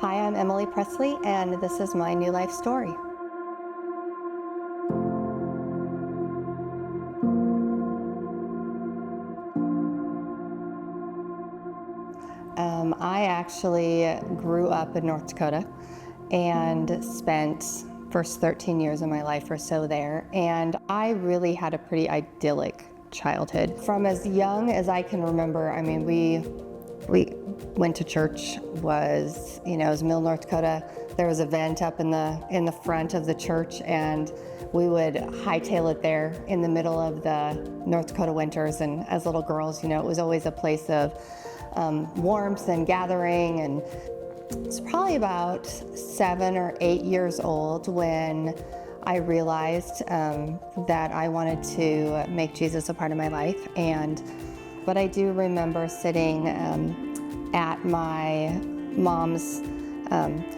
Hi, I'm Emily Presley, and this is my new life story. I actually grew up in North Dakota and spent first 13 years of my life or so there, and I really had a pretty idyllic childhood. From as young as I can remember, I mean, we went to church. It was Mill, North Dakota. There was a vent up in the front of the church, and we would hightail it there in the middle of the North Dakota winters. And as little girls, it was always a place of warmth and gathering. And it's probably about 7 or 8 years old when I realized that I wanted to make Jesus a part of my life. But I do remember sitting at my mom's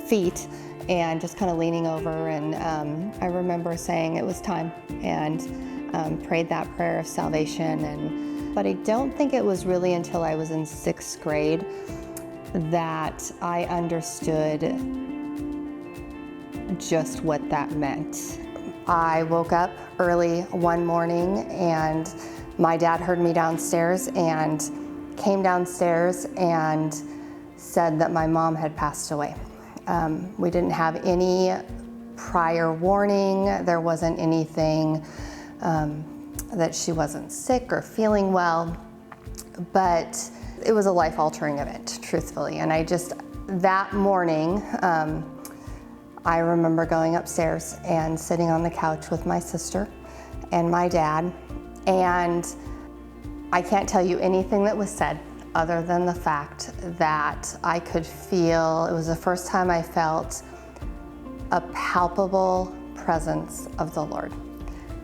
feet and just kind of leaning over, and I remember saying it was time, and prayed that prayer of salvation. But I don't think it was really until I was in 6th grade that I understood just what that meant. I woke up early one morning, and my dad heard me downstairs and came downstairs and said that my mom had passed away. We didn't have any prior warning. There wasn't anything that she wasn't sick or feeling well, but it was a life-altering event, truthfully. And that morning, I remember going upstairs and sitting on the couch with my sister and my dad, and I can't tell you anything that was said other than the fact that I could feel, it was the first time I felt a palpable presence of the Lord.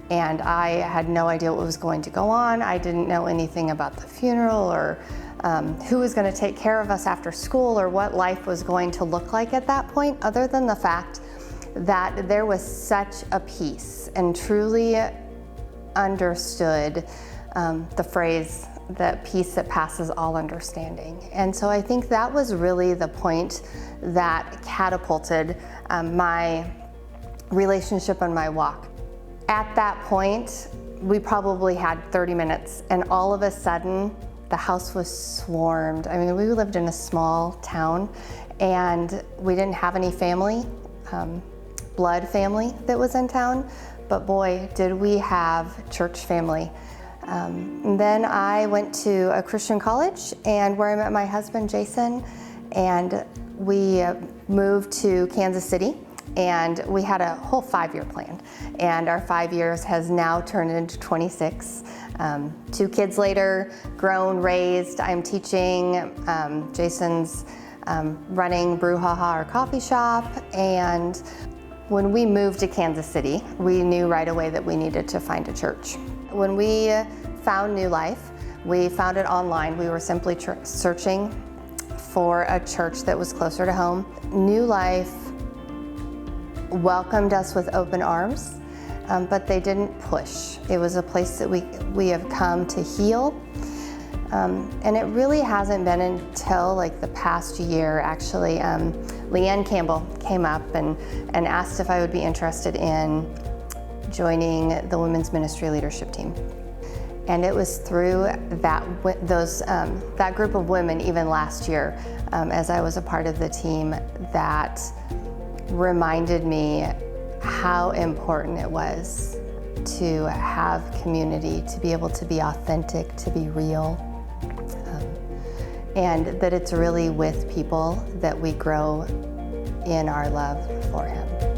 And I had no idea what was going to go on. I didn't know anything about the funeral or who was going to take care of us after school or what life was going to look like at that point, other than the fact that there was such a peace, and truly understood the phrase, that peace that passes all understanding. And so I think that was really the point that catapulted my relationship and my walk. At that point, we probably had 30 minutes, and all of a sudden, the house was swarmed. I mean, we lived in a small town, and we didn't have any family, blood family that was in town, but boy, did we have church family. Then I went to a Christian college, and where I met my husband, Jason, and we moved to Kansas City, and we had a whole 5-year plan, and our 5 years has now turned into 26. 2 kids later, grown, raised. I'm teaching. Jason's running Brouhaha, our coffee shop, and when we moved to Kansas City, we knew right away that we needed to find a church. When we found New Life, we found it online. We were simply searching for a church that was closer to home. New Life welcomed us with open arms, but they didn't push. It was a place that we have come to heal. And it really hasn't been until like the past year, actually, Leanne Campbell came up and asked if I would be interested in joining the women's ministry leadership team. And it was through that group of women, even last year, as I was a part of the team, that reminded me how important it was to have community, to be able to be authentic, to be real, and that it's really with people that we grow in our love for Him.